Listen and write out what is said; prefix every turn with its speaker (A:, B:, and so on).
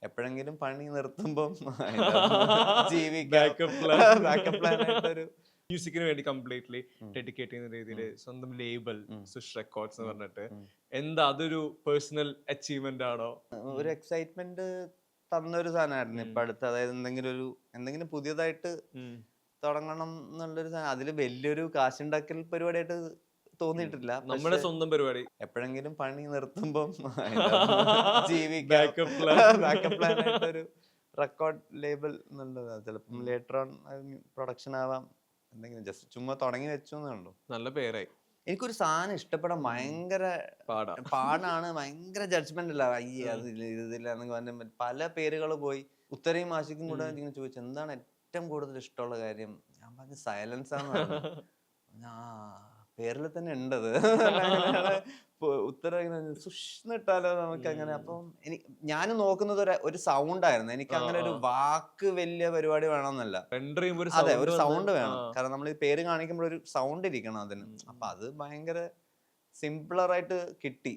A: എപ്പോഴെങ്കിലും പണി നിർത്തുമ്പം അതിനകത്ത് ജീവിക്കാം.
B: Backup plan.
A: ബാക്കപ്പ് പ്ലാൻ ആയിട്ടൊരു
B: മ്യൂസിക്കിന് വേണ്ടി കംപ്ലീറ്റ്ലി
A: ഉം,
B: ഡെഡിക്കേറ്റ് ചെയ്യുന്ന രീതിയിൽ
A: ഉം,
B: സ്വന്തം ലേബൽ
A: ഉം,
B: സുഷ് റെക്കോർഡ്സ് എന്ന്
A: ഉം,
B: പറഞ്ഞിട്ട്
A: ഉം.
B: എന്താ അതൊരു പേഴ്സണൽ അച്ചീവ്മെന്റ് ആണോ? ഉം,
A: ഒരു എക്സൈറ്റ്മെന്റ് തന്നൊരു സാധനമായിരുന്നു
B: ഉം,
A: ഇപ്പൊ അടുത്ത്. അതായത് എന്തെങ്കിലും പുതിയതായിട്ട്
B: ഉം,
A: തുടങ്ങണം എന്നുള്ളൊരു സാധനം. അതിൽ വലിയൊരു കാശുണ്ടാക്കൽ പരിപാടിയായിട്ട്
B: ഉം.
A: തോന്നിയിട്ടില്ല.
B: നമ്മുടെ
A: പക്ഷെ
B: സ്വന്തം പരിപാടി.
A: എപ്പോഴെങ്കിലും പണി നിർത്തുമ്പം അതിനകത്ത് ജീവിക്കാം.
B: Backup plan.
A: ബാക്കപ്പ് പ്ലാൻ ആയിട്ടൊരു റെക്കോർഡ് ലേബൽ എന്നുള്ളത്. ചിലപ്പം ലേറ്റർ ഓൺ പ്രൊഡക്ഷൻ ആവാം. എന്തെങ്കിലും ജസ്റ്റ് ചുമ്മാ തുടങ്ങി വെച്ചു എന്നേ ഉള്ളൂ.
B: നല്ല പേരായി.
A: എനിക്കൊരു സാധനം ഇഷ്ടപ്പെടാൻ ഭയങ്കര
B: പാടാ.
A: പാടാണ്. ഭയങ്കര ജഡ്ജ്മെന്റ് അല്ല. അയ്യേ അത് ഇതില്ല എന്നൊക്കെ പറഞ്ഞ പല പേരുകൾ പോയി. ഉത്തരയും ആഷിക്കും കൂടെ ഇങ്ങനെ ചോദിച്ചു എന്താണ് ഏറ്റവും കൂടുതൽ ഇഷ്ടമുള്ള കാര്യം. ഞാൻ പറഞ്ഞു സൈലൻസ് ആണെന്ന് പറഞ്ഞു. ആ പേരിൽ തന്നെ ഉണ്ടത്. ഉത്തരം ഇങ്ങനെ സുഷ്ന്നിട്ടാലോ നമുക്ക് അങ്ങനെ. അപ്പം ഞാനും നോക്കുന്നത് ഒരു സൗണ്ട് ആയിരുന്നു. എനിക്ക് അങ്ങനെ ഒരു വാക്ക് വലിയ പരിപാടി വേണമെന്നല്ല.
B: റെൻഡർ ചെയ്യുമ്പോൾ ഒരു
A: അതെ,
B: സൗണ്ട്
A: ഒരു
B: വന്ന്
A: സൗണ്ട് വേണം. കാരണം നമ്മൾ ഈ പേര് കാണിക്കുമ്പോൾ ഒരു സൗണ്ട് ഇരിക്കണം അതിന്. അപ്പൊ അത് ഭയങ്കര സിംപിളർ ആയിട്ട് കിട്ടി.